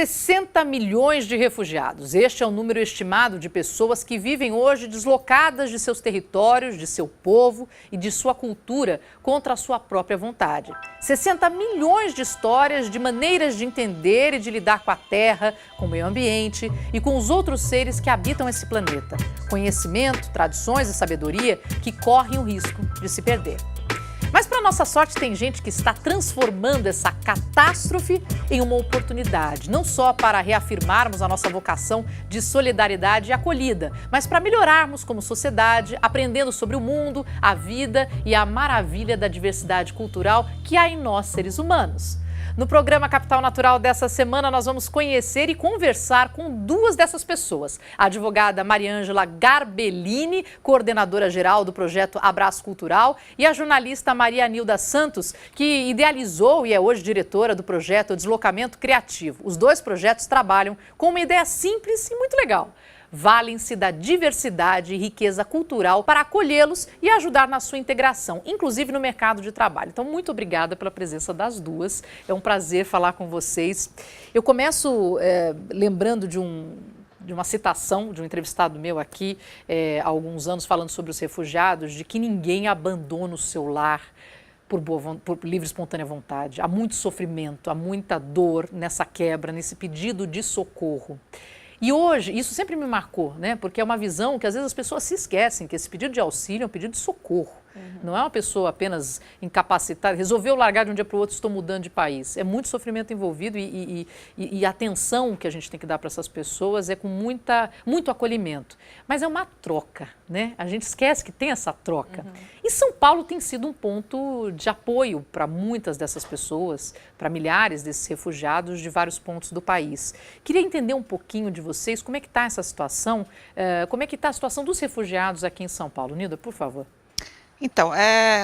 60 milhões de refugiados. Este é o número estimado de pessoas que vivem hoje deslocadas de seus territórios, de seu povo e de sua cultura contra a sua própria vontade. 60 milhões de histórias, de maneiras de entender e de lidar com a terra, com o meio ambiente e com os outros seres que habitam esse planeta. Conhecimento, tradições e sabedoria que correm o risco de se perder. Mas, para nossa sorte, tem gente que está transformando essa catástrofe em uma oportunidade, não só para reafirmarmos a nossa vocação de solidariedade e acolhida, mas para melhorarmos como sociedade, aprendendo sobre o mundo, a vida e a maravilha da diversidade cultural que há em nós, seres humanos. No programa Capital Natural dessa semana, nós vamos conhecer e conversar com duas dessas pessoas. A advogada Mariângela Garbellini, coordenadora geral do projeto Abraço Cultural, e a jornalista Maria Nilda Santos, que idealizou e é hoje diretora do projeto Deslocamento Criativo. Os dois projetos trabalham com uma ideia simples e muito legal. Valem-se da diversidade e riqueza cultural para acolhê-los e ajudar na sua integração, inclusive no mercado de trabalho. Então, muito obrigada pela presença das duas. É um prazer falar com vocês. Eu começo lembrando de uma citação de um entrevistado meu aqui há alguns anos, falando sobre os refugiados, de que ninguém abandona o seu lar por livre e espontânea vontade. Há muito sofrimento, há muita dor nessa quebra, nesse pedido de socorro. E hoje, isso sempre me marcou, né? Porque é uma visão que às vezes as pessoas se esquecem, que esse pedido de auxílio é um pedido de socorro. Não é uma pessoa apenas incapacitada, resolveu largar de um dia para o outro, estou mudando de país. É muito sofrimento envolvido e a atenção que a gente tem que dar para essas pessoas é com muito acolhimento. Mas é uma troca, né? A gente esquece que tem essa troca. E São Paulo tem sido um ponto de apoio para muitas dessas pessoas, para milhares desses refugiados de vários pontos do país. Queria entender um pouquinho de vocês, como é que está essa situação, como é que está a situação dos refugiados aqui em São Paulo. Nilda, por favor. Então,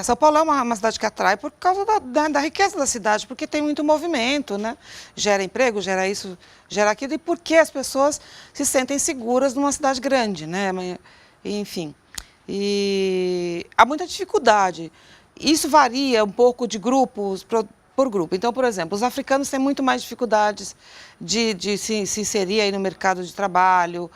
São Paulo é uma cidade que atrai por causa da riqueza da cidade, porque tem muito movimento, né? Gera emprego, gera isso, gera aquilo, e porque as pessoas se sentem seguras numa cidade grande, né? Enfim, e há muita dificuldade. Isso varia um pouco de grupos por grupo. Então, por exemplo, os africanos têm muito mais dificuldades de se inserir aí no mercado de trabalho,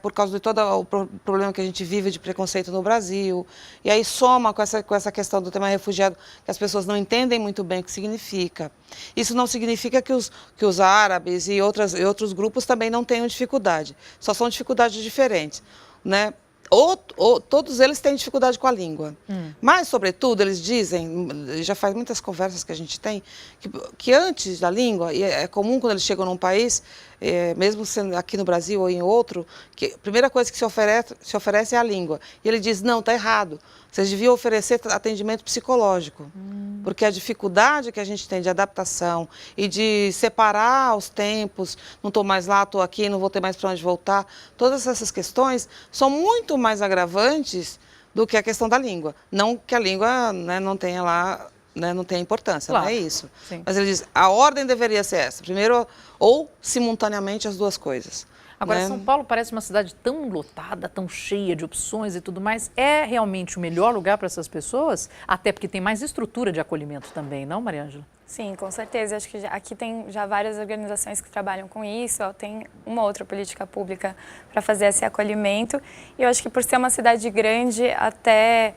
por causa de todo o problema que a gente vive de preconceito no Brasil. E aí soma com essa questão do tema refugiado, que as pessoas não entendem muito bem o que significa. Isso não significa que os árabes e outros grupos também não tenham dificuldade. Só são dificuldades diferentes, né? Todos eles têm dificuldade com a língua. Mas, sobretudo, eles dizem, já faz muitas conversas que a gente tem, que antes da língua, e é comum quando eles chegam num país, mesmo sendo aqui no Brasil ou em outro, que a primeira coisa que se oferece é a língua. E ele diz, não, está errado, vocês deviam oferecer atendimento psicológico. Porque a dificuldade que a gente tem de adaptação e de separar os tempos, não estou mais lá, estou aqui, não vou ter mais para onde voltar, todas essas questões são muito mais agravantes do que a questão da língua. Não que a língua, né, não tenha lá, né, não tenha importância, claro. Não é isso. Sim. Mas ele diz, a ordem deveria ser essa, primeiro ou simultaneamente as duas coisas. Agora, São Paulo parece uma cidade tão lotada, tão cheia de opções e tudo mais. É realmente o melhor lugar para essas pessoas? Até porque tem mais estrutura de acolhimento também, não, Mariângela? Sim, com certeza. Acho que aqui tem já várias organizações que trabalham com isso, tem uma outra política pública para fazer esse acolhimento. E eu acho que por ser uma cidade grande, até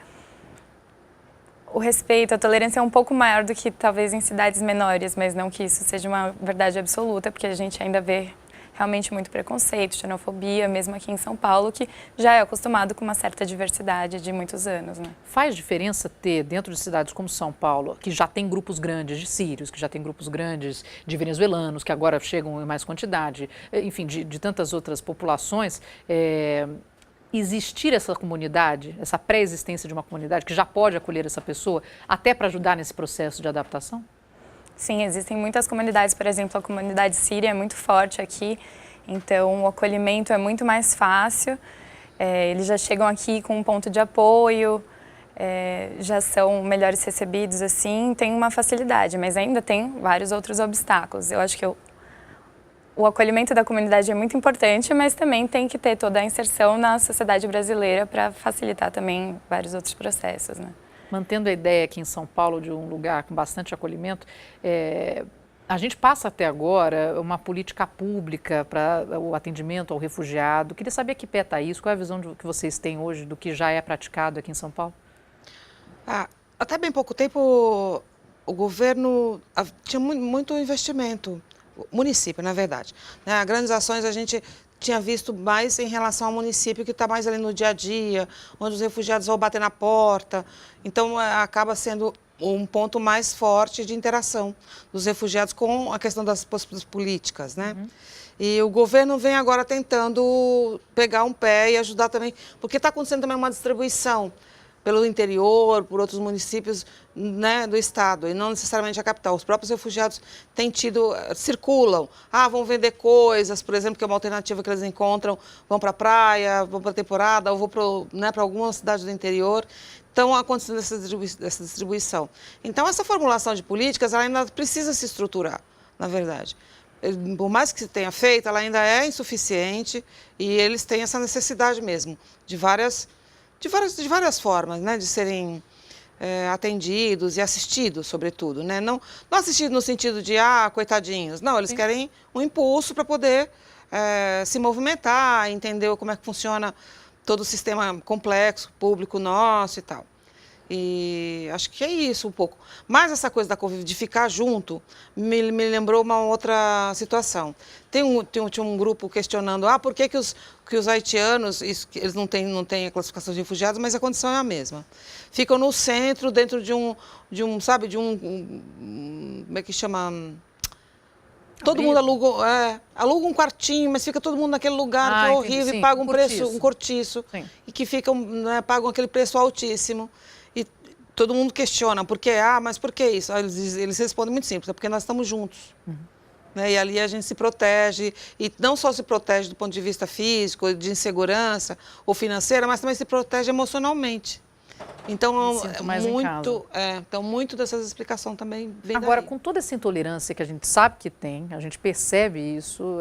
o respeito, a tolerância é um pouco maior do que talvez em cidades menores, mas não que isso seja uma verdade absoluta, porque a gente ainda vê realmente muito preconceito, xenofobia, mesmo aqui em São Paulo, que já é acostumado com uma certa diversidade de muitos anos, né? Faz diferença ter, dentro de cidades como São Paulo, que já tem grupos grandes de sírios, que já tem grupos grandes de venezuelanos, que agora chegam em mais quantidade, enfim, de tantas outras populações, existir essa comunidade, essa pré-existência de uma comunidade que já pode acolher essa pessoa, até para ajudar nesse processo de adaptação? Sim, existem muitas comunidades, por exemplo, a comunidade síria é muito forte aqui, então o acolhimento é muito mais fácil, eles já chegam aqui com um ponto de apoio, já são melhores recebidos, assim, tem uma facilidade, mas ainda tem vários outros obstáculos. Eu acho que o acolhimento da comunidade é muito importante, mas também tem que ter toda a inserção na sociedade brasileira para facilitar também vários outros processos, né? Mantendo a ideia aqui em São Paulo de um lugar com bastante acolhimento, A gente passa até agora uma política pública para o atendimento ao refugiado. Queria saber que pé está isso, qual é a visão que vocês têm hoje do que já é praticado aqui em São Paulo? Até bem pouco tempo, o governo tinha muito investimento, o município, na verdade. Né? Grandes ações a gente tinha visto mais em relação ao município, que está mais ali no dia a dia, onde os refugiados vão bater na porta. Então, acaba sendo um ponto mais forte de interação dos refugiados com a questão das políticas, né? Uhum. E o governo vem agora tentando pegar um pé e ajudar também, porque está acontecendo também uma distribuição pelo interior, por outros municípios, né, do estado, e não necessariamente a capital. Os próprios refugiados circulam, vão vender coisas, por exemplo, que é uma alternativa que eles encontram, vão para a praia, vão para a temporada, ou vão para alguma cidade do interior. Então, acontecendo essa distribuição. Então, essa formulação de políticas, ela ainda precisa se estruturar, na verdade. Por mais que se tenha feito, ela ainda é insuficiente e eles têm essa necessidade mesmo de várias formas, né, de serem atendidos e assistidos, sobretudo. Né? Não assistidos no sentido de, coitadinhos. Não, eles querem um impulso para poder se movimentar, entender como é que funciona todo o sistema complexo, público nosso e tal. E acho que é isso um pouco. Mas essa coisa de ficar junto me lembrou uma outra situação. Tinha um grupo questionando, por que os haitianos, eles não têm a classificação de refugiados, mas a condição é a mesma. Ficam no centro, dentro de um como é que chama? Todo mundo aluga um quartinho, mas fica todo mundo naquele lugar que é horrível, sim, e paga um cortiço, e que pagam aquele preço altíssimo. E todo mundo questiona, por quê? Mas por que isso? Eles respondem muito simples, é porque nós estamos juntos. Uhum. Né? E ali a gente se protege, e não só se protege do ponto de vista físico, de insegurança ou financeira, mas também se protege emocionalmente. Então, muito dessas explicações também vem Agora, daí. Com toda essa intolerância que a gente sabe que tem, a gente percebe isso,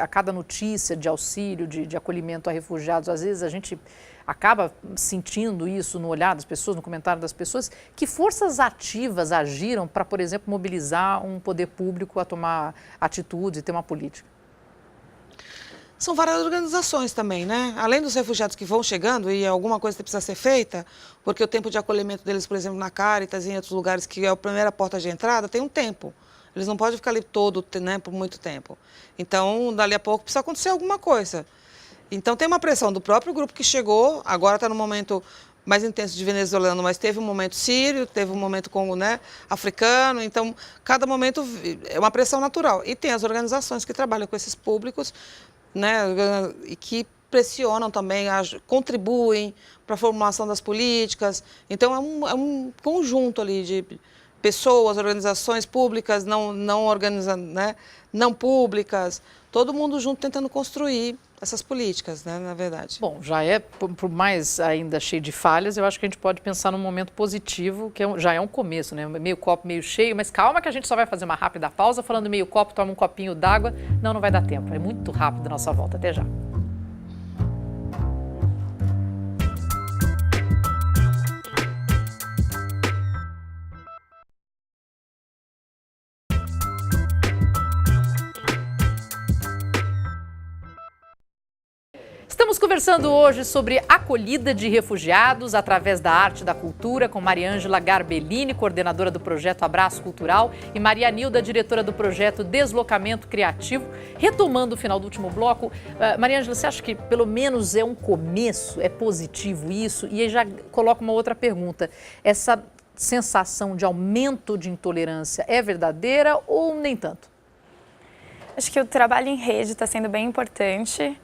a cada notícia de auxílio, de acolhimento a refugiados, às vezes a gente acaba sentindo isso no olhar das pessoas, no comentário das pessoas. Que forças ativas agiram para, por exemplo, mobilizar um poder público a tomar atitudes e ter uma política? São várias organizações também, né? Além dos refugiados que vão chegando e alguma coisa que precisa ser feita, porque o tempo de acolhimento deles, por exemplo, na Caritas e em outros lugares, que é a primeira porta de entrada, tem um tempo. Eles não podem ficar ali por muito tempo. Então, dali a pouco precisa acontecer alguma coisa. Então, tem uma pressão do próprio grupo que chegou, agora está no momento mais intenso de venezuelano, mas teve um momento sírio, teve um momento africano, então cada momento é uma pressão natural. E tem as organizações que trabalham com esses públicos, né, e que pressionam também, contribuem para a formulação das políticas. Então, é um conjunto ali de pessoas, organizações públicas, não públicas, todo mundo junto tentando construir essas políticas, né, na verdade. Bom, já é, por mais ainda cheio de falhas, eu acho que a gente pode pensar num momento positivo, que já é um começo, né? Meio copo, meio cheio, mas calma que a gente só vai fazer uma rápida pausa, falando meio copo, toma um copinho d'água. Não vai dar tempo, é muito rápido a nossa volta. Até já. Estamos conversando hoje sobre acolhida de refugiados através da arte e da cultura com Mariângela Garbellini, coordenadora do projeto Abraço Cultural, e Maria Nilda, diretora do projeto Deslocamento Criativo. Retomando o final do último bloco, Mariângela, você acha que pelo menos é um começo, é positivo isso? E aí já coloco uma outra pergunta. Essa sensação de aumento de intolerância é verdadeira ou nem tanto? Acho que o trabalho em rede está sendo bem importante.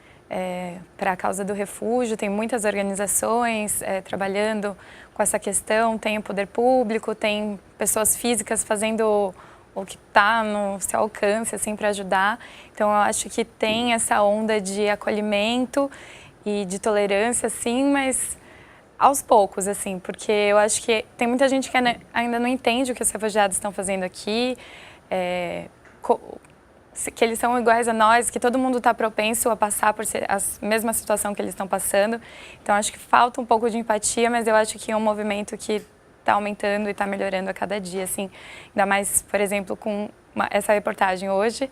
Para a causa do refúgio, tem muitas organizações trabalhando com essa questão, tem o poder público, tem pessoas físicas fazendo o que está no seu alcance assim, para ajudar. Então, eu acho que tem essa onda de acolhimento e de tolerância, sim, mas aos poucos, assim, porque eu acho que tem muita gente que ainda não entende o que os refugiados estão fazendo aqui, que eles são iguais a nós, que todo mundo está propenso a passar por a mesma situação que eles estão passando. Então, acho que falta um pouco de empatia, mas eu acho que é um movimento que está aumentando e está melhorando a cada dia, assim. Ainda mais, por exemplo, com essa reportagem hoje,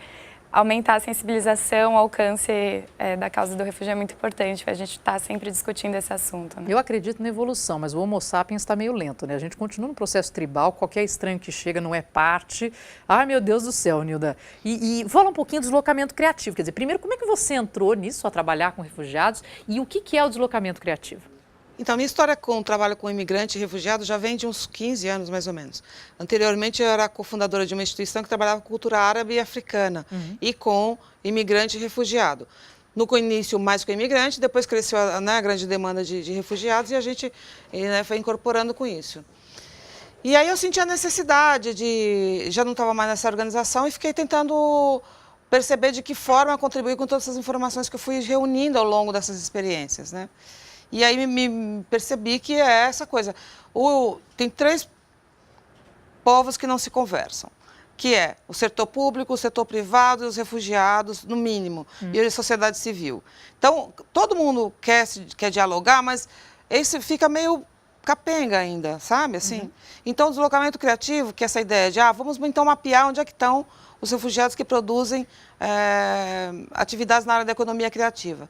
aumentar a sensibilização, o alcance da causa do refúgio é muito importante, a gente está sempre discutindo esse assunto. Né? Eu acredito na evolução, mas o Homo sapiens está meio lento, né? A gente continua no processo tribal, qualquer estranho que chega não é parte. Ai, meu Deus do céu, Nilda. E fala um pouquinho do deslocamento criativo, quer dizer, primeiro, como é que você entrou nisso, a trabalhar com refugiados, e o que é o deslocamento criativo? Então, minha história com o trabalho com imigrante e refugiado já vem de uns 15 anos, mais ou menos. Anteriormente, eu era cofundadora de uma instituição que trabalhava com cultura árabe e africana e com imigrante e refugiado. No início, mais com imigrante, depois cresceu a grande demanda de refugiados e a gente foi incorporando com isso. E aí eu senti a necessidade já não estava mais nessa organização e fiquei tentando perceber de que forma contribuir com todas essas informações que eu fui reunindo ao longo dessas experiências, né? E aí me percebi que é essa coisa. Tem 3 povos que não se conversam, que é o setor público, o setor privado e os refugiados, no mínimo, e a sociedade civil. Então, todo mundo quer dialogar, mas esse fica meio capenga ainda, sabe? Assim. Então, o deslocamento criativo, que é essa ideia de, vamos então mapear onde é que estão os refugiados que produzem atividades na área da economia criativa.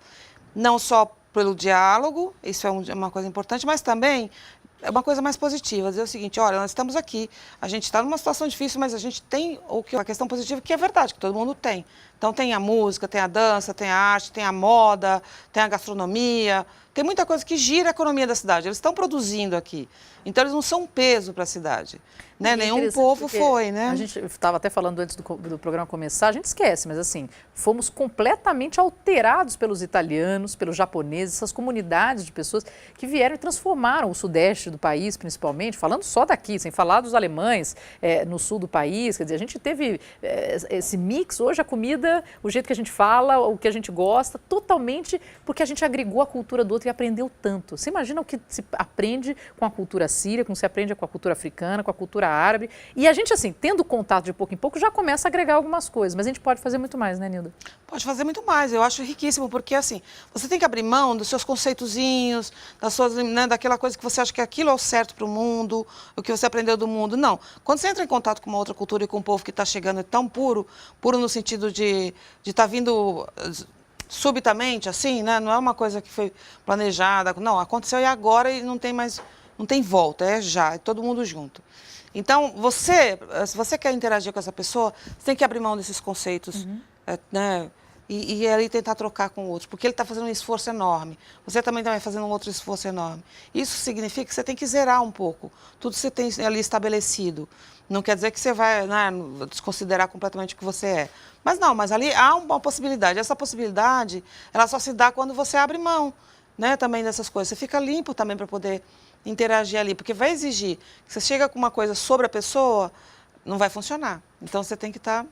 Não só pelo diálogo, isso é uma coisa importante, mas também é uma coisa mais positiva, dizer o seguinte, olha, nós estamos aqui, a gente está numa situação difícil, mas a gente tem a questão positiva, que é verdade, que todo mundo tem. Então tem a música, tem a dança, tem a arte, tem a moda, tem a gastronomia, tem muita coisa que gira a economia da cidade, eles estão produzindo aqui. Então eles não são um peso para a cidade. Né? Nenhum povo foi, né? A gente estava até falando antes do programa começar, a gente esquece, mas assim, fomos completamente alterados pelos italianos, pelos japoneses, essas comunidades de pessoas que vieram e transformaram o sudeste do país, principalmente, falando só daqui, sem falar dos alemães no sul do país, quer dizer, a gente teve esse mix, hoje a comida, o jeito que a gente fala, o que a gente gosta, totalmente porque a gente agregou a cultura do outro e aprendeu tanto. Você imagina o que se aprende com a cultura síria, como se aprende com a cultura africana, com a cultura árabe. E a gente, assim, tendo contato de pouco em pouco, já começa a agregar algumas coisas. Mas a gente pode fazer muito mais, né, Nilda? Pode fazer muito mais. Eu acho riquíssimo, porque, assim, você tem que abrir mão dos seus conceitozinhos, daquela coisa que você acha que aquilo é o certo para o mundo, o que você aprendeu do mundo. Não. Quando você entra em contato com uma outra cultura e com um povo que está chegando tão puro no sentido de estar vindo subitamente, assim, né? Não é uma coisa que foi planejada. Não, aconteceu e agora e não tem volta, é já, é todo mundo junto. Então, se você quer interagir com essa pessoa, você tem que abrir mão desses conceitos, né? E ali tentar trocar com o outro, porque ele está fazendo um esforço enorme. Você também vai fazendo um outro esforço enorme. Isso significa que você tem que zerar um pouco tudo que você tem ali estabelecido. Não quer dizer que você vai desconsiderar completamente o que você é. Mas ali há uma possibilidade. Essa possibilidade, ela só se dá quando você abre mão, né, também dessas coisas. Você fica limpo também para poder interagir ali, porque vai exigir que você chega com uma coisa sobre a pessoa, não vai funcionar. Então, você tem que estar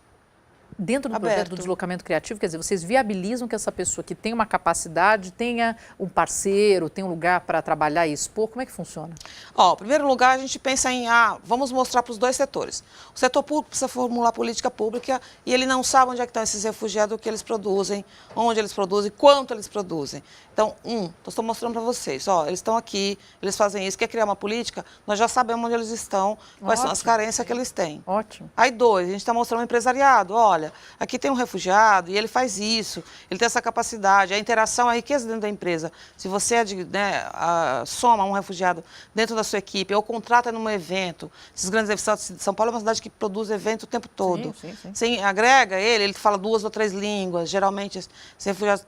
dentro do projeto do deslocamento criativo, quer dizer, vocês viabilizam que essa pessoa que tem uma capacidade tenha um parceiro, tenha um lugar para trabalhar e expor? Como é que funciona? Em primeiro lugar, a gente pensa em, vamos mostrar para os 2 setores. O setor público precisa formular política pública e ele não sabe onde é que estão esses refugiados, o que eles produzem, onde eles produzem, quanto eles produzem. Então, nós estou mostrando para vocês, eles estão aqui, eles fazem isso, quer criar uma política, nós já sabemos onde eles estão, quais são as carências que eles têm. Ótimo. Aí 2, a gente está mostrando o empresariado, olha, aqui tem um refugiado e ele faz isso, ele tem essa capacidade, a interação, a riqueza dentro da empresa. Se você soma um refugiado dentro da sua equipe ou contrata num evento, esses grandes eventos, São Paulo é uma cidade que produz evento o tempo todo. Sim. Você agrega ele fala 2 ou 3 línguas, geralmente esse refugiado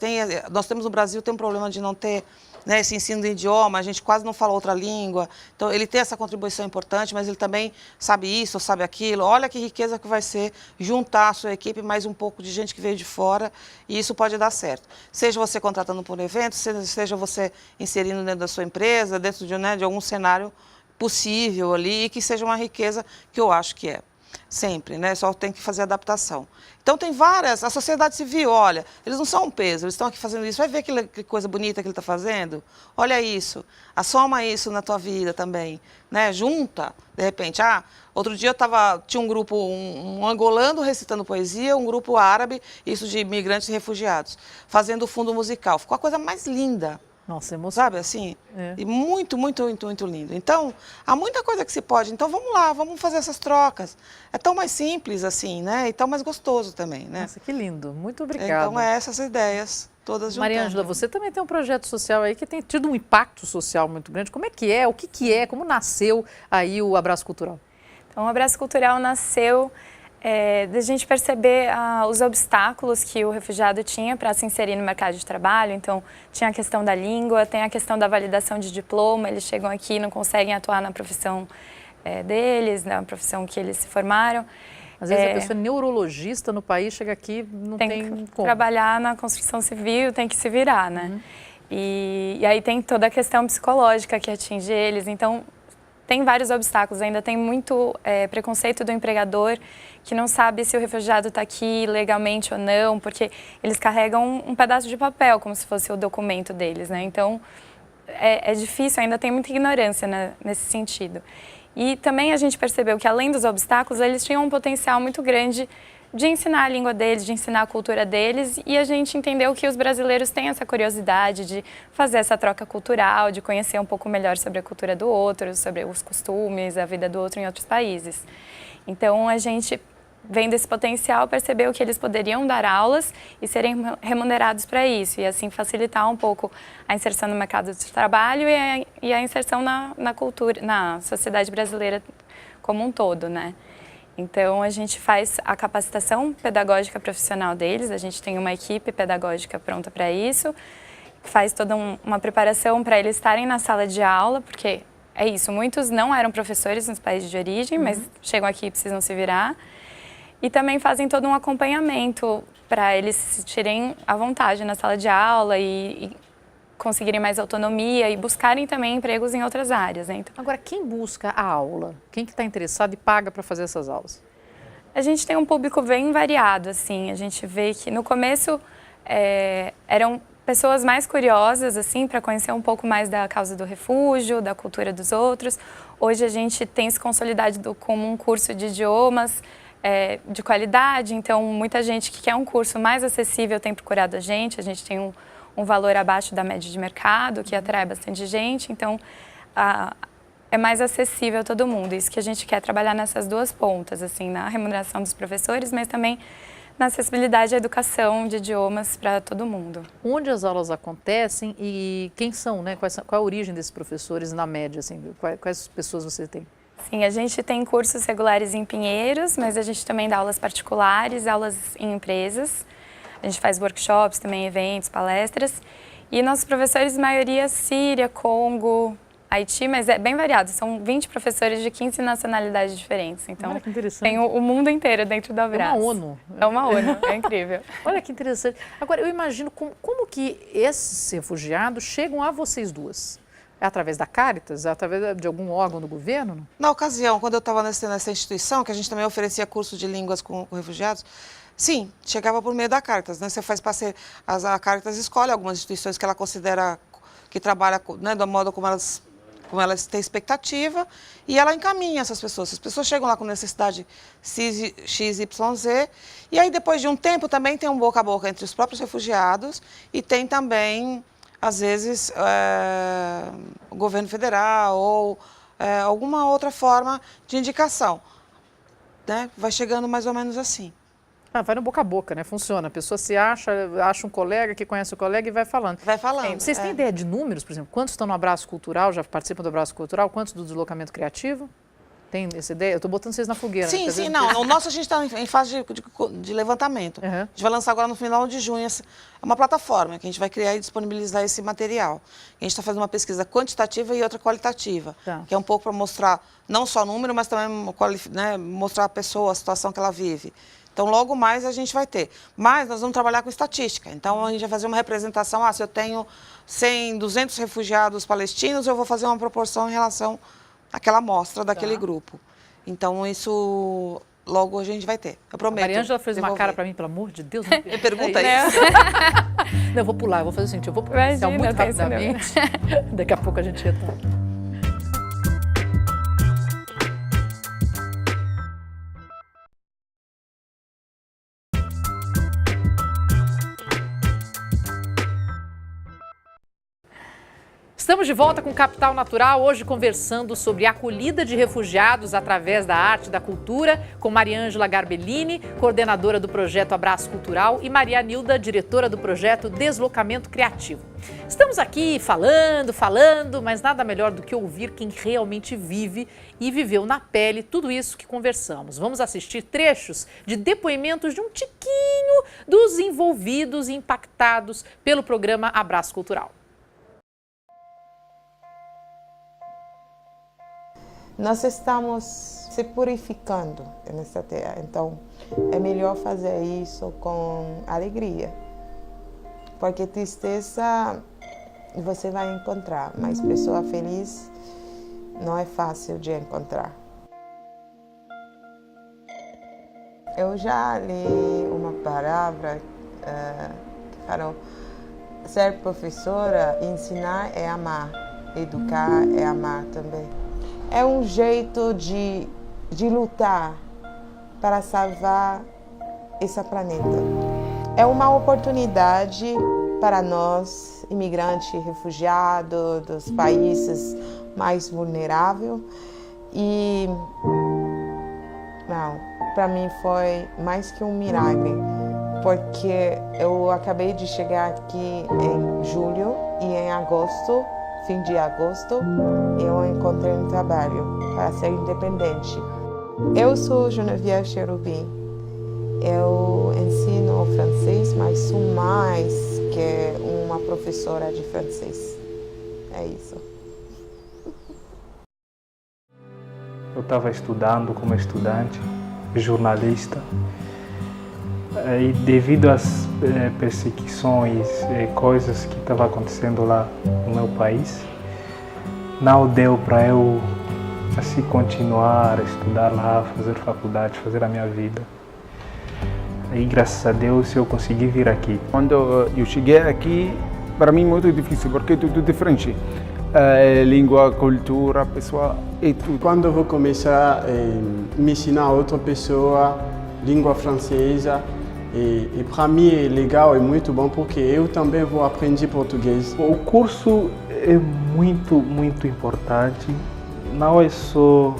nós temos no Brasil, tem um problema de não ter esse ensino de idioma, a gente quase não fala outra língua. Então, ele tem essa contribuição importante, mas ele também sabe isso, sabe aquilo. Olha que riqueza que vai ser juntar a sua equipe mais um pouco de gente que veio de fora e isso pode dar certo. Seja você contratando por um evento, seja você inserindo dentro da sua empresa, dentro de algum cenário possível ali e que seja uma riqueza que eu acho que é. Sempre, só tem que fazer adaptação. Então tem a sociedade civil, olha, eles não são um peso, eles estão aqui fazendo isso, vai ver que coisa bonita que ele está fazendo? Olha isso, assoma isso na tua vida também, junta, de repente, outro dia tinha um grupo, um angolano recitando poesia, um grupo árabe, isso de imigrantes e refugiados, fazendo o fundo musical, ficou a coisa mais linda. Nossa, emocionante. Sabe, assim, e muito, muito, muito, muito lindo. Então, há muita coisa que se pode. Então, vamos lá, vamos fazer essas trocas. É tão mais simples, assim, né? E tão mais gostoso também, né? Nossa, que lindo. Muito obrigada. Então, essas ideias todas juntando. Maria Ângela, você também tem um projeto social aí que tem tido um impacto social muito grande. Como é que é? O que que é? Como nasceu aí o Abraço Cultural? Então, o Abraço Cultural nasceu da gente perceber os obstáculos que o refugiado tinha para se inserir no mercado de trabalho. Então, tinha a questão da língua, tem a questão da validação de diploma, eles chegam aqui e não conseguem atuar na profissão deles, na profissão que eles se formaram. Às vezes a pessoa é neurologista no país, chega aqui, não tem como. Trabalhar na construção civil, tem que se virar, né? E aí tem toda a questão psicológica que atinge eles. Então, tem vários obstáculos, ainda tem muito preconceito do empregador que não sabe se o refugiado está aqui legalmente ou não, porque eles carregam um pedaço de papel como se fosse o documento deles, né? Então, é difícil, ainda tem muita ignorância, né, nesse sentido. E também a gente percebeu que, além dos obstáculos, eles tinham um potencial muito grande de ensinar a língua deles, de ensinar a cultura deles, e a gente entendeu que os brasileiros têm essa curiosidade de fazer essa troca cultural, de conhecer um pouco melhor sobre a cultura do outro, sobre os costumes, a vida do outro em outros países. Então, a gente, vendo esse potencial, percebeu que eles poderiam dar aulas e serem remunerados para isso, e assim facilitar um pouco a inserção no mercado de trabalho e a inserção na cultura, na sociedade brasileira como um todo, né? Então, a gente faz a capacitação pedagógica profissional deles, a gente tem uma equipe pedagógica pronta para isso, faz toda uma preparação para eles estarem na sala de aula, porque é isso, muitos não eram professores nos países de origem, mas chegam aqui e precisam se virar. E também fazem todo um acompanhamento para eles se sentirem à vontade na sala de aula e conseguirem mais autonomia e buscarem também empregos em outras áreas. Né? Então, agora, quem busca a aula? Quem que está interessado e paga para fazer essas aulas? A gente tem um público bem variado, assim. A gente vê que no começo eram pessoas mais curiosas, assim, para conhecer um pouco mais da causa do refúgio, da cultura dos outros. Hoje a gente tem se consolidado como um curso de idiomas de qualidade, então muita gente que quer um curso mais acessível tem procurado a gente tem um valor abaixo da média de mercado, que atrai bastante gente, então é mais acessível a todo mundo. Isso que a gente quer trabalhar nessas duas pontas, assim, na remuneração dos professores, mas também na acessibilidade à educação de idiomas para todo mundo. Onde as aulas acontecem e quem são, né? Qual a origem desses professores na média, assim, quais pessoas você tem? Sim, a gente tem cursos regulares em Pinheiros, mas a gente também dá aulas particulares, aulas em empresas. A gente faz workshops também, eventos, palestras. E nossos professores, maioria Síria, Congo, Haiti, mas é bem variado. São 20 professores de 15 nacionalidades diferentes. Então, olha que interessante. Tem o mundo inteiro dentro do Abraço. É uma ONU. É uma ONU, é incrível. Olha que interessante. Agora, eu imagino como que esses refugiados chegam a vocês duas? É através da Caritas? É através de algum órgão do governo? Na ocasião, quando eu estava nessa instituição, que a gente também oferecia curso de línguas com refugiados, sim, chegava por meio da Caritas, né? Você faz parceria, a Caritas escolhe algumas instituições que ela considera que trabalha, né, do modo como elas têm expectativa, e ela encaminha essas pessoas. As pessoas chegam lá com necessidade XYZ, e aí depois de um tempo também tem um boca a boca entre os próprios refugiados e tem também, às vezes, o governo federal ou alguma outra forma de indicação. Né? Vai chegando mais ou menos assim. Vai no boca a boca, né? Funciona. A pessoa se acha um colega que conhece o colega e vai falando. Vai falando. Vocês têm ideia de números, por exemplo? Quantos estão no Abraço Cultural, já participam do Abraço Cultural? Quantos do deslocamento criativo? Tem essa ideia? Eu estou botando vocês na fogueira. Sim, né? sim, não. O nosso a gente está em fase de levantamento. Uhum. A gente vai lançar agora no final de junho. É uma plataforma que a gente vai criar e disponibilizar esse material. A gente está fazendo uma pesquisa quantitativa e outra qualitativa, que é um pouco para mostrar não só número, mas também mostrar a pessoa, a situação que ela vive. Então, logo mais a gente vai ter. Mas nós vamos trabalhar com estatística. Então, a gente vai fazer uma representação. Se eu tenho 100, 200 refugiados palestinos, eu vou fazer uma proporção em relação àquela amostra daquele grupo. Então, isso logo a gente vai ter. Eu prometo. A Maria Ângela fez uma cara para mim, pelo amor de Deus. Me pergunta isso. Não, eu vou pular, eu vou fazer o seguinte, eu vou pular muito rapidamente. Daqui a pouco a gente retorna. Estamos de volta com Capital Natural, hoje conversando sobre a acolhida de refugiados através da arte e da cultura, com Mariângela Garbellini, coordenadora do projeto Abraço Cultural, e Maria Nilda, diretora do projeto Deslocamento Criativo. Estamos aqui falando, mas nada melhor do que ouvir quem realmente vive e viveu na pele tudo isso que conversamos. Vamos assistir trechos de depoimentos de um tiquinho dos envolvidos e impactados pelo programa Abraço Cultural. Nós estamos se purificando nessa terra, então é melhor fazer isso com alegria, porque tristeza você vai encontrar, mas pessoa feliz não é fácil de encontrar. Eu já li uma palavra que falou: ser professora, ensinar é amar, educar é amar também. É um jeito de lutar para salvar esse planeta. É uma oportunidade para nós, imigrantes, refugiados, dos países mais vulneráveis. E para mim foi mais que um milagre, porque eu acabei de chegar aqui em julho e em agosto, fim de agosto, eu encontrei um trabalho para ser independente. Eu sou Geneviève Cherubim. Eu ensino francês, mas sou mais que uma professora de francês. É isso. Eu estava estudando como estudante, jornalista, e devido às perseguições e coisas que estavam acontecendo lá no meu país, não deu para eu assim continuar a estudar lá, fazer faculdade, fazer a minha vida. E graças a Deus eu consegui vir aqui. Quando eu cheguei aqui, para mim muito difícil, porque é tudo diferente. Língua, cultura, pessoal e tudo. Quando eu vou começar a me ensinar a outra pessoa língua francesa, e para mim é legal, é muito bom, porque eu também vou aprender português. O curso é muito importante, não é só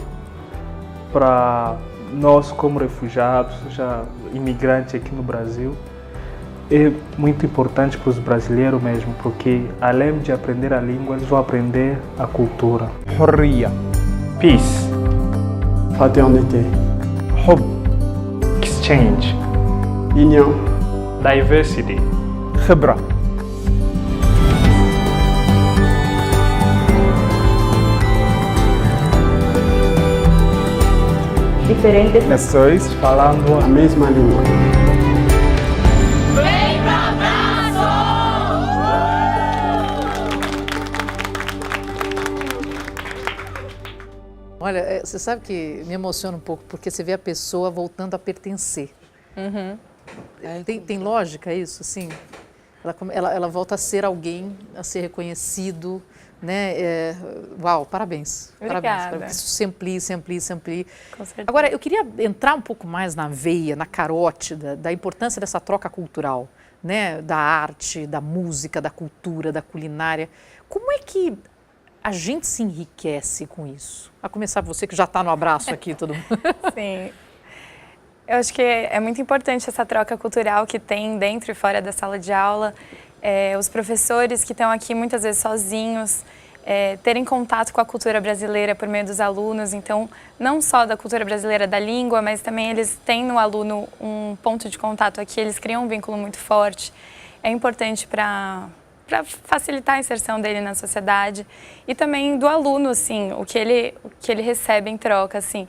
para nós como refugiados, já imigrantes aqui no Brasil, é muito importante para os brasileiros mesmo, porque além de aprender a língua, eles vão aprender a cultura. حرية, Peace, Fraternité, Hub, Exchange, união, Diversity, خبرة. Diferentes Nações falando a mesma língua. Olha, você sabe que me emociona um pouco, porque você vê a pessoa voltando a pertencer. Uhum. Tem lógica isso, assim? Ela volta a ser alguém, a ser reconhecido, né? Uau, parabéns. Obrigada. Parabéns. Isso se amplie. Com certeza. Agora, eu queria entrar um pouco mais na veia, na carótida, da importância dessa troca cultural, né? Da arte, da música, da cultura, da culinária. Como é que a gente se enriquece com isso? A começar você que já está no abraço aqui, todo mundo. Sim. Eu acho que é muito importante essa troca cultural que tem dentro e fora da sala de aula. Os professores que estão aqui muitas vezes sozinhos, terem contato com a cultura brasileira por meio dos alunos. Então, não só da cultura brasileira, da língua, mas também eles têm no aluno um ponto de contato aqui, eles criam um vínculo muito forte. É importante para facilitar a inserção dele na sociedade e também do aluno, assim, o que ele recebe em troca, assim,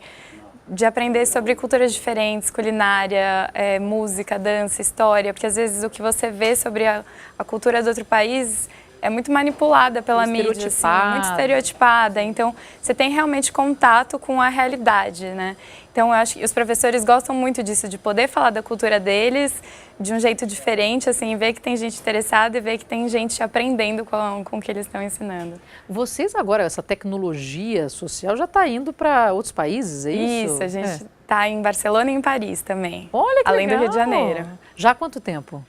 de aprender sobre culturas diferentes, culinária, música, dança, história, porque às vezes o que você vê sobre a cultura do outro país é muito manipulada pela mídia, assim, muito estereotipada. Então, você tem realmente contato com a realidade, né? Então, eu acho que os professores gostam muito disso, de poder falar da cultura deles de um jeito diferente, assim, ver que tem gente interessada e ver que tem gente aprendendo com o que eles estão ensinando. Vocês agora, essa tecnologia social já está indo para outros países, é isso? Isso, a gente está em Barcelona e em Paris também. Olha que além legal. do Rio de Janeiro. Já há quanto tempo?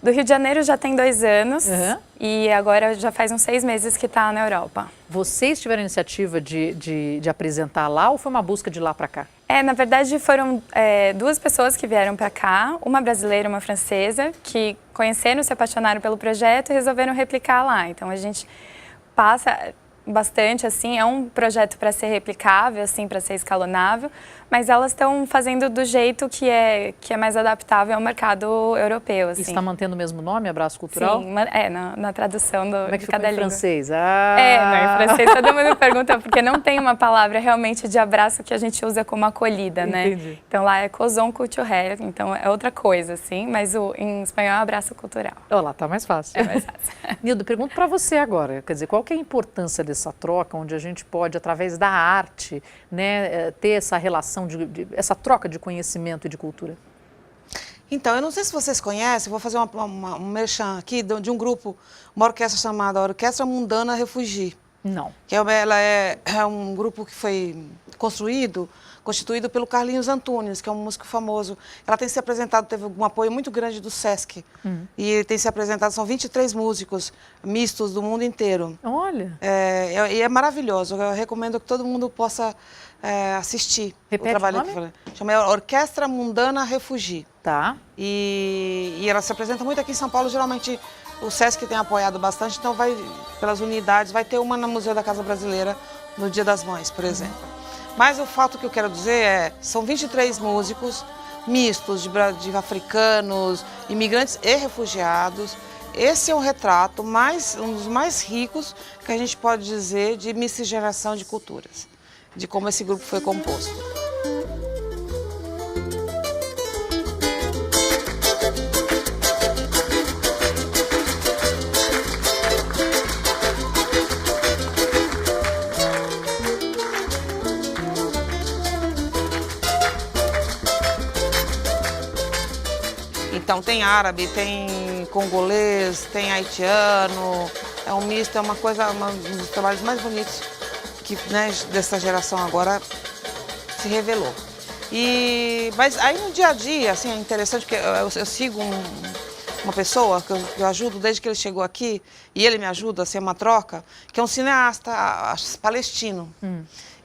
Do Rio de Janeiro já tem 2 anos Uhum. e agora já faz uns 6 meses que está na Europa. Vocês tiveram a iniciativa de apresentar lá ou foi uma busca de lá para cá? Na verdade foram 2 pessoas que vieram para cá, uma brasileira e uma francesa, que conheceram, se apaixonaram pelo projeto e resolveram replicar lá. Então a gente passa bastante, assim, é um projeto para ser replicável, assim, para ser escalonável, mas elas estão fazendo do jeito que é mais adaptável ao mercado europeu, assim. E está mantendo o mesmo nome, Abraço Cultural? Sim, na tradução Como é que de ficou cada em língua. francês? Não, em francês todo mundo pergunta, porque não tem uma palavra realmente de abraço que a gente usa como acolhida, né? Entendi. Então lá é couson culturel, então é outra coisa, assim, mas em espanhol é abraço cultural. Olha lá, tá mais fácil. É mais fácil. Nildo, pergunto para você agora, quer dizer, qual que é a importância dessa troca, onde a gente pode, através da arte, né, ter essa relação, essa troca de conhecimento e de cultura? Então, eu não sei se vocês conhecem, vou fazer um merchan aqui de um grupo, uma orquestra chamada Orquestra Mundana Refugi. Não. Ela é um grupo que foi constituído pelo Carlinhos Antunes, que é um músico famoso. Ela tem se apresentado, teve um apoio muito grande do Sesc. E ele tem se apresentado, são 23 músicos mistos do mundo inteiro. Olha. E é maravilhoso, eu recomendo que todo mundo possa assistir Repete o trabalho o que nome? chama Orquestra Mundana Refugi. Tá. E ela se apresenta muito aqui em São Paulo, geralmente o Sesc tem apoiado bastante, então pelas unidades, vai ter uma no Museu da Casa Brasileira no Dia das Mães, por exemplo. Mas o fato que eu quero dizer são 23 músicos mistos de africanos, imigrantes e refugiados. Esse é um retrato um dos mais ricos que a gente pode dizer de miscigenação de culturas, de como esse grupo foi composto. Então tem árabe, tem congolês, tem haitiano, é um misto, é uma coisa, um dos trabalhos mais bonitos que, né, dessa geração agora se revelou. Mas aí no dia a dia, assim, é interessante porque eu sigo uma pessoa que eu ajudo desde que ele chegou aqui, e ele me ajuda a ser uma troca, que é um cineasta palestino.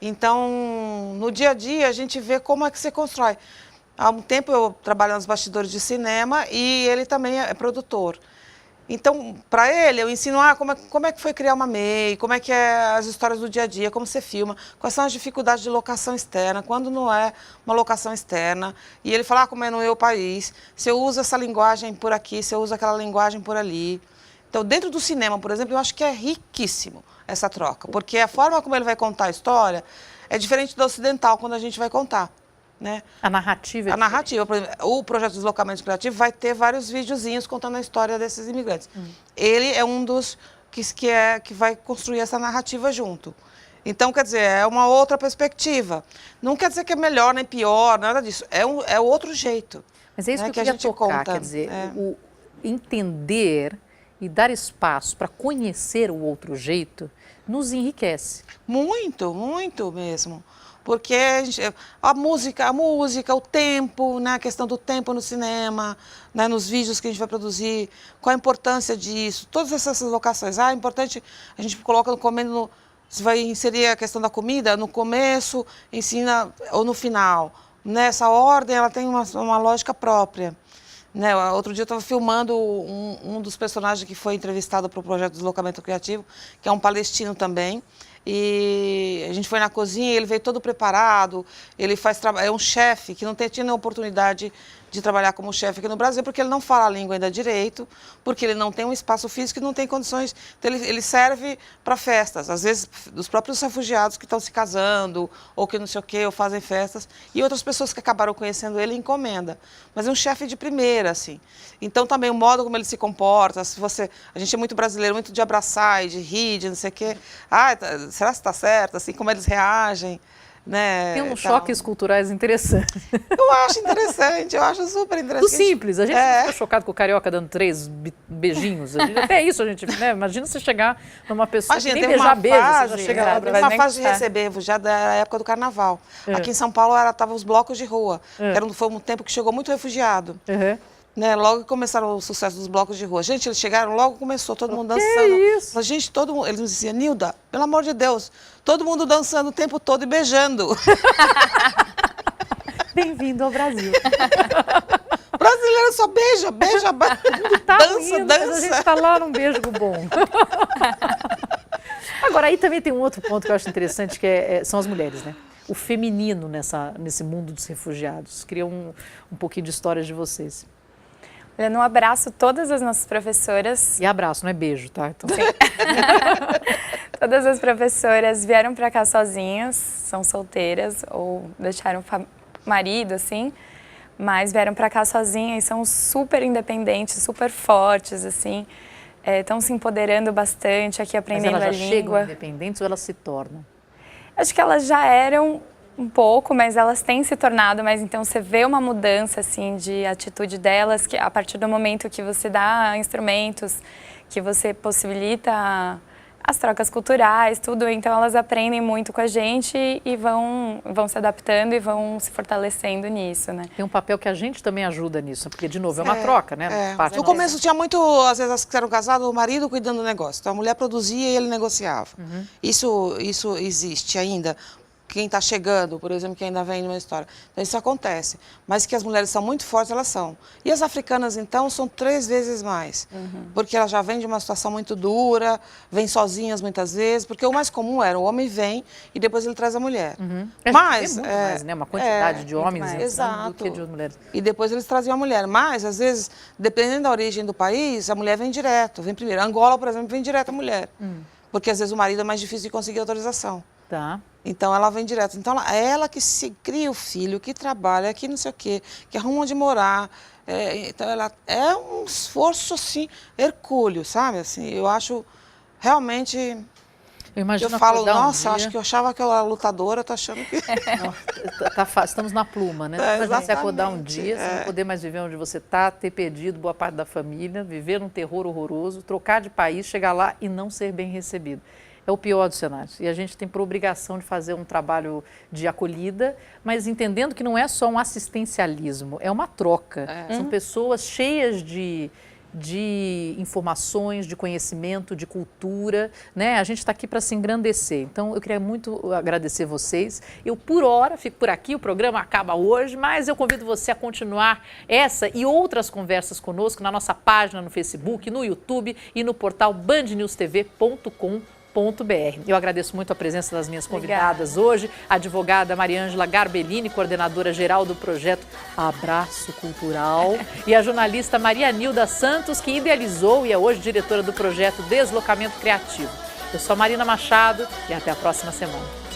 Então, no dia a dia, a gente vê como é que se constrói. Há um tempo eu trabalho nos bastidores de cinema e ele também é produtor. Então, para ele, eu ensino como é que foi criar uma MEI, como é que é as histórias do dia a dia, como você filma, quais são as dificuldades de locação externa, quando não é uma locação externa. E ele fala como é no meu país, se eu uso essa linguagem por aqui, se eu uso aquela linguagem por ali. Então, dentro do cinema, por exemplo, eu acho que é riquíssimo essa troca, porque a forma como ele vai contar a história é diferente do ocidental, quando a gente vai contar. Né? A narrativa. A narrativa, por exemplo, o projeto de deslocamento criativo vai ter vários videozinhos contando a história desses imigrantes. Ele é um dos que vai construir essa narrativa junto. Então, quer dizer, é uma outra perspectiva. Não quer dizer que é melhor nem pior, nada disso. É outro jeito. Mas é isso, né, que eu a queria gente tocar, conta. quer dizer, o entender e dar espaço para conhecer o outro jeito nos enriquece. Muito, muito mesmo. Porque a música, o tempo, né? A questão do tempo no cinema, né? Nos vídeos que a gente vai produzir, qual a importância disso, todas essas locações. É importante, a gente coloca no comendo, você vai inserir a questão da comida no começo, ensina ou no final. Nessa ordem, ela tem uma lógica própria. Né? Outro dia eu estava filmando um dos personagens que foi entrevistado para o projeto de deslocamento criativo, que é um palestino também. E a gente foi na cozinha, ele veio todo preparado, ele é um chefe que não tinha nem oportunidade de trabalhar como chefe aqui no Brasil, porque ele não fala a língua ainda direito, porque ele não tem um espaço físico e não tem condições. Então, ele serve para festas, às vezes dos próprios refugiados que estão se casando, ou que não sei o quê, ou fazem festas, e outras pessoas que acabaram conhecendo ele encomenda. Mas é um chefe de primeira, assim. Então, também o modo como ele se comporta, a gente é muito brasileiro, muito de abraçar e de rir, de não sei o quê. Será que está certo? Assim, como eles reagem. Né, tem uns choques culturais interessantes. Eu acho interessante, eu acho super interessante. Do simples, a gente fica chocado com o carioca dando 3 beijinhos. Até isso a gente, né? Imagina você chegar numa pessoa que nem beijar beijo, você já chega lá. Uma fase de receber refugiado da época do carnaval. Aqui em São Paulo estavam os blocos de rua. Foi um tempo que chegou muito refugiado. né? Logo que começaram o sucesso dos blocos de rua. Gente, eles chegaram, logo começou, todo mundo dançando. isso? Falei, gente, todo mundo, eles me diziam, Nilda, pelo amor de Deus, todo mundo dançando o tempo todo e beijando. Bem-vindo ao Brasil. Brasileiro só beija, beija, Tá dança, indo, mas a dança. gente tá lá num beijo bom. Agora, aí também tem um outro ponto que eu acho interessante, que são as mulheres, né? O feminino nesse mundo dos refugiados. Queria um pouquinho de histórias de vocês. Olha, no abraço todas as nossas professoras. E abraço, não é beijo, tá? Então... Todas as professoras vieram para cá sozinhas, são solteiras ou deixaram marido, assim, mas vieram para cá sozinhas e são super independentes, super fortes, assim, estão se empoderando bastante aqui, aprendendo a língua. Mas elas já chegam independentes ou elas se tornam? Acho que elas já eram um pouco, mas elas têm se tornado, mas então você vê uma mudança, assim, de atitude delas, que a partir do momento que você dá instrumentos, que você possibilita as trocas culturais, tudo, então elas aprendem muito com a gente e vão se adaptando e vão se fortalecendo nisso, né? Tem um papel que a gente também ajuda nisso, porque, de novo, é uma troca, né? No começo tinha muito, às vezes, as que eram casadas, o marido cuidando do negócio. Então a mulher produzia e ele negociava. Isso existe ainda. Quem está chegando, por exemplo, que ainda vem numa história. Então isso acontece. Mas que as mulheres são muito fortes, elas são. E as africanas, então, são 3 vezes mais. Porque elas já vêm de uma situação muito dura, vêm sozinhas muitas vezes, porque o mais comum era o homem vem e depois ele traz a mulher. Mas muito mais, né? Uma quantidade de homens exato. do que de mulheres. E depois eles traziam a mulher. Mas, às vezes, dependendo da origem do país, a mulher vem direto, vem primeiro. Angola, por exemplo, vem direto a mulher. Porque, às vezes, o marido é mais difícil de conseguir autorização. Tá. Então, ela vem direto. Então, é ela que se cria o filho, que trabalha, que não sei o quê, que arruma onde morar. Então, ela é um esforço, assim, hercúleo, sabe? Assim, eu acho realmente... Eu falo, nossa, acho que eu achava que eu era lutadora, tô achando que... Estamos na pluma, né? A gente se acordar um dia, você não poder mais viver onde você está, ter perdido boa parte da família, viver num terror horroroso, trocar de país, chegar lá e não ser bem recebido. É o pior dos cenários. E a gente tem por obrigação de fazer um trabalho de acolhida, mas entendendo que não é só um assistencialismo, é uma troca. São pessoas cheias de informações, de conhecimento, de cultura, né? A gente está aqui para se engrandecer. Então, eu queria muito agradecer vocês. Eu, por hora, fico por aqui, o programa acaba hoje, mas eu convido você a continuar essa e outras conversas conosco na nossa página no Facebook, no YouTube e no portal bandnewstv.com.br. Eu agradeço muito a presença das minhas convidadas hoje, a advogada Mariângela Garbellini, coordenadora geral do projeto Abraço Cultural, e a jornalista Maria Nilda Santos, que idealizou e é hoje diretora do projeto Deslocamento Criativo. Eu sou a Marina Machado e até a próxima semana.